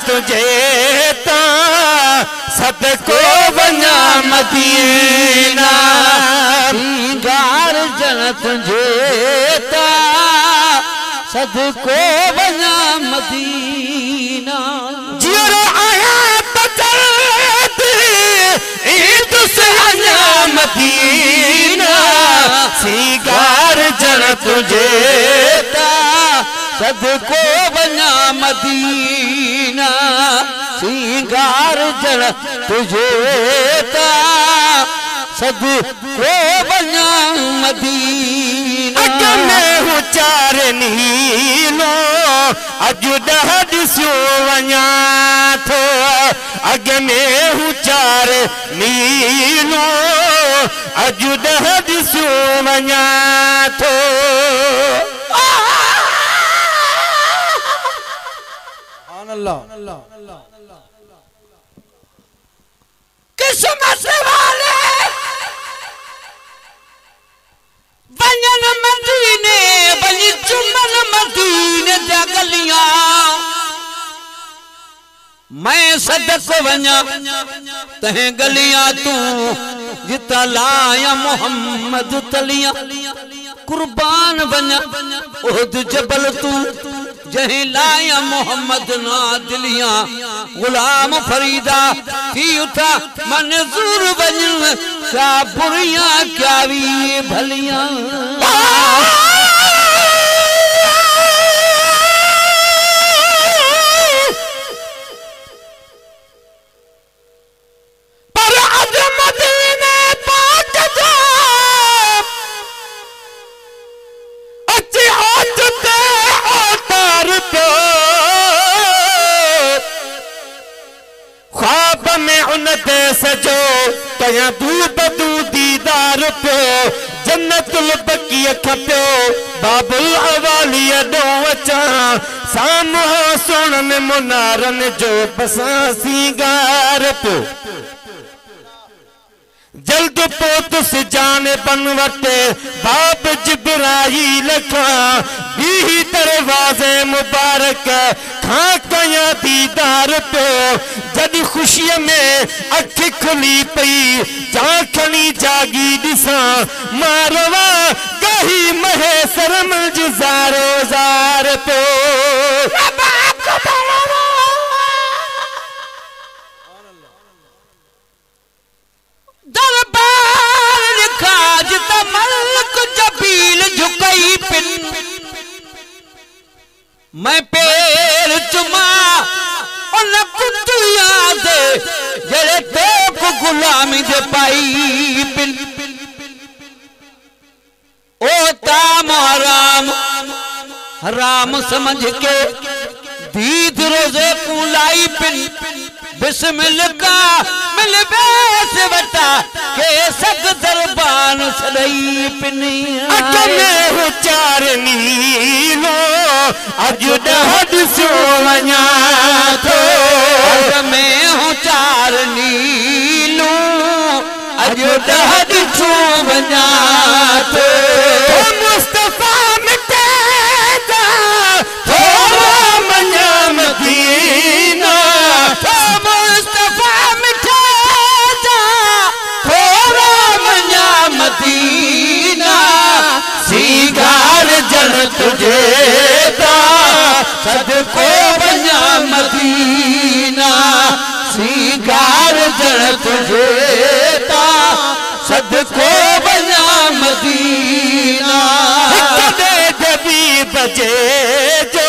तुझे ता सदको वञा मदीना सिंगार जन तुझे ता सदको वञा मदीना जियो आया बचत ईद से वञा मदीना सिंगार जन तुझे ता सदको वञा मदीना सिंगार जन तुझे ता सदको वञा मदीना अॻ में हूं चार नीलो अॼु ॾह ॾिसियो वञा थो अॻ में हूं चार नीलो अॼु ॾह ॾिसियो वञा थो किस्मत वाले वञन मदीने वञी चुमन मदीने जा गलियां मैं सदक वञा तहें गलियां तू जिता लाया मोहम्मद तलियां कुर्बान वञा ओहद जबल तू जहीं लाया मोहम्मद ना दिलियां गुलाम फरीदा थी उठा मंजूर वञ क्या बुरियां क्या भी भलियां पर अज मदीने पाक जा अच्छी हाथ ते ओतार पे ख्वाब में उन ते सजो तया दूब दू दीदार पे जन्नतुल बकीअ खपियो बाबुल अवाली डो अचा साम्हूं सोणनि मुनारनि जो बसां सिंगार पियो जल्द पोतुस जाने बन वटे बाब जिब्राईल खां भी दरवाजे मुबारक खां कया दीदार पे जद खुशी में अख खुली पई जाखनी जागी दिसा मारवा कही महे शर्म जुजारो जार पे दरबार खाज मलक जबील झुकई पिन मैं पैर चुमा उन कुतिया दे जड़े तोप गुलामी दे पाई पिन ओ ताम राम राम समझ के दीद रोजे पुलाई पिन बिस्मिल्लाह का मिल बेस बता के सग दरबान सदई पिनिया अकने हो चार नीलो अजु ॾह ॾिसो वञा थो अग में हो चार नीलो अजु ॾह ॾिसो वञा थो मुस्तफा मिटे जा थोरा मञा मदीना सिंगार जन तुझे ता सदको वञा मदीना सिंगार जन तुझे ता सदको वञा मदीना कॾहिं जबी बजे जो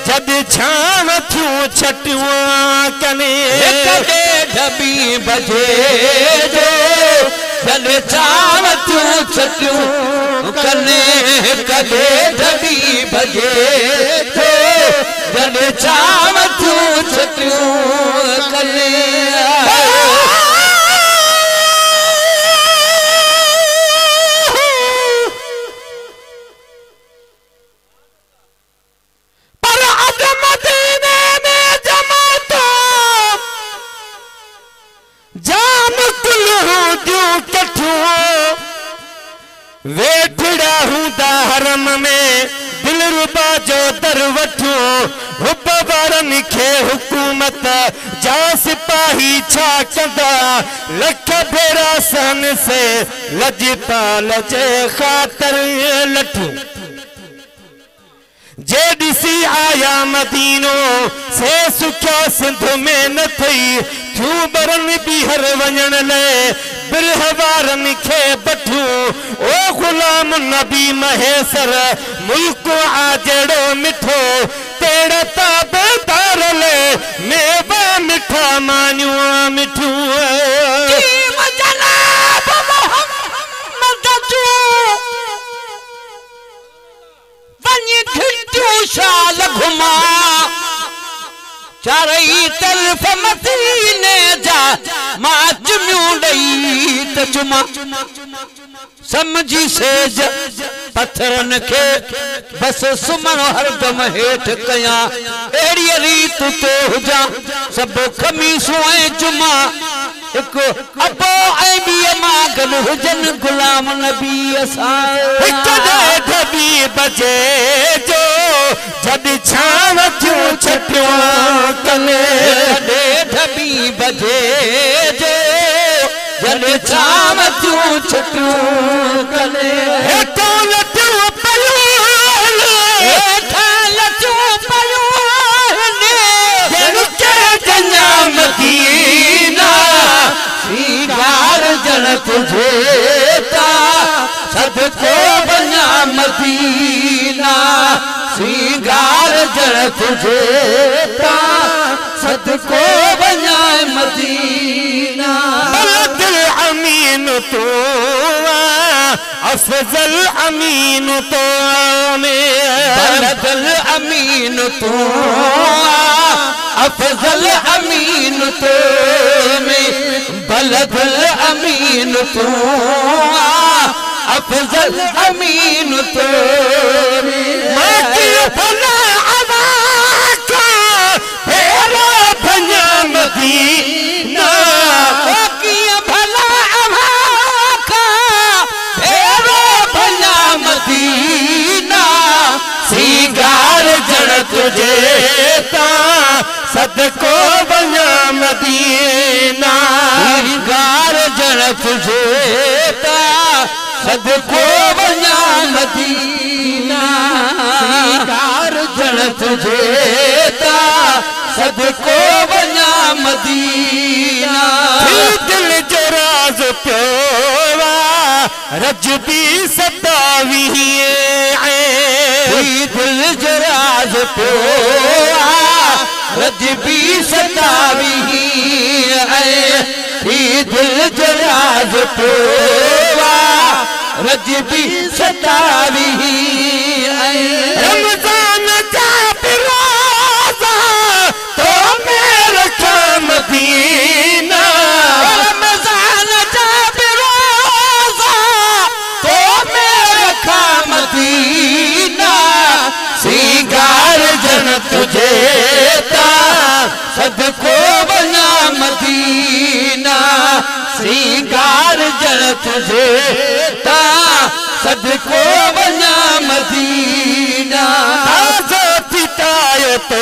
जब छान थियूं छटियूं कने कॾहिं जबी बजे जो जब छान थियूं छटियूं कने कॾहिं जबी बजे जो जब छान थियूं छटियूं कने जाम कुल हो दियो कठुआ वेठड़ा हूंदा हरम में दिल रुबा जो दर वठो हुब वारनि खे हुकूमत जा सिपाही छा कंदा लख भेरा सन से लजपाल जे ख़ातिर लठो जे दिसी आया मदीनो से सुख्या सिंध में न थई क्यों बरन बिहर वञण ले बिरहवारन खे बठू ओ गुलाम नबी महेसर मुल्क आ जड़ो मिठो तेरा ताबेदार ले मेवा मिठा मानियो मिठू जनाब मोहम्मद जो वनी घिटियो शाल घुमा चारई तरफ मदीने जा मां चुमियूं ॾेई त चुमा समझी सेज पत्थरन के बस सुमन हरदम हेठ कया एड़ी रीत तो हुजा सब खमीसूं ऐं चुमा एक अबो ऐं बिया मागन हुजन गुलाम नबी असां हिक ढबी बजे जो जद छाव क्यों छटियो कने ढबी बजे जो जद छाव क्यों छटियो कने हेठो लटियो पयो हेठा लटियो पयो के जन्ना मदीना श्रीगार जन तुझे ता सदको बना मदीना श्रीगार जन तुझे ता सदको बना मदीना बलदल अमीन तो अफजल अमीन तो बलदल अमीन तो अफजल अमीन तो बलदल अमीन तो अफजल अमीन तो भला आवाका भेरा भञा मदीना भला आवाका भेरा भञा मदीना सीगार जड़ तुझे ता सदको बना मदीना श्रीगार जड़ तुझे ता सदको बना मदीना श्रीगार जड़ तुझे ता सदको बना मदीना दिल जो राज प्योवा रजबी सतावी दिल जो राज प्योवा रजबी सतावी दिल जो राज प्योवा रजबी सतावी रमजान जा बिरोजा तो मेरा मदीना रमजान जा बिरोजा तो मेरा मदीना श्रीगार जन तुझे ता सदको बना मदीना श्रीगार जन तुझे ता सदको बना मदीना पितायो तो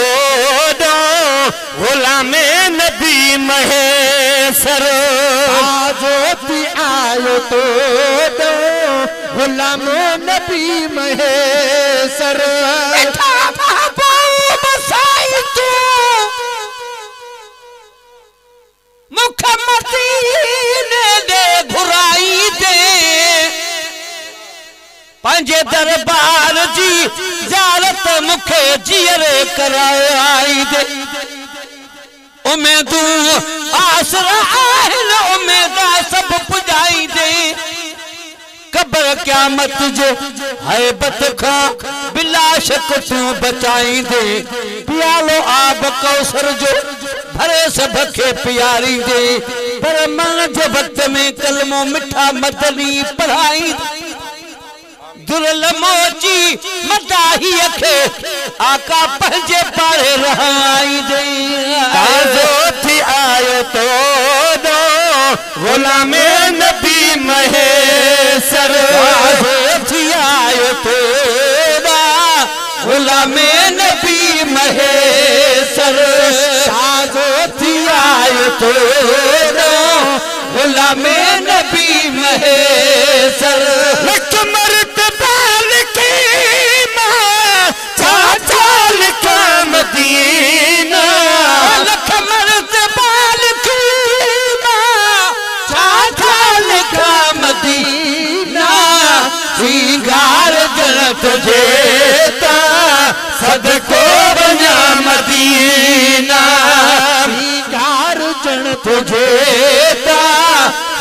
गुलामे नबी महेसर ज्योति आयो तो गुलामे नबी महेसर मुख मदीने दे घुराई दे पंजे दरबार जी ज़ारत मुखे जियरे कराई दे उम्मीदू आसरा आहन उम्मीदा सब पुजाई दे कब्र क़यामत जो हैबत खा बिला शक तू बचाई दे पियालो आब कौसर जो भरे सब के प्यारी दे पर मन जे वक्त में कलमो मिठा मदनी पढ़ाई दुरल मोची मदाही अखे आका पंजे पारे रहाई दे थी आयो तो दो गुलामे नबी महेसर गुलामे नबी महेशर साजो थियायो तो गुलामे नबी महेशर लख मर्तबाल की माँ चाचाल का मदीना लख मर्तबाल की माँ चाचाल का मदीना श्रृंगार जन तुझे सदको बना मदीना श्रृंगार जन तुझे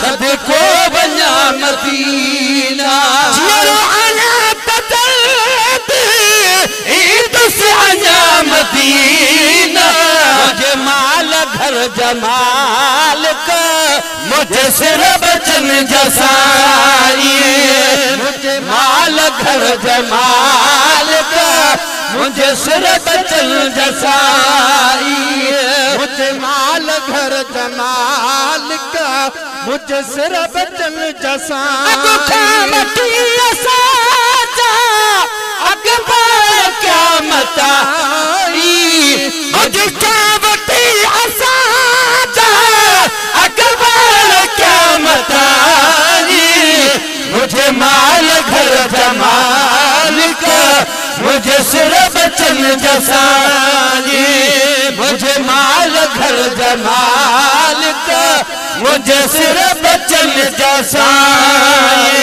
सदको बना मदीना जियो आया बदल ईद से आया मदीना मुझे माल घर जमाल का मुझे सिर्फ बचन जसाई मुझे माल घर जमाल का मुझे सिर्फ बचन जसाई मुझे माल घर जमाल का मुझे सिर्फ बचन जसाई अकबर क्या मताई मुझे कावटी असाजा अकबर क्या मताई मुझे माल घर जमाल का मुझे सिर्फ बचन जसाई मुझे माल घर जमाल का मुझे सिर्फ बचन जसाई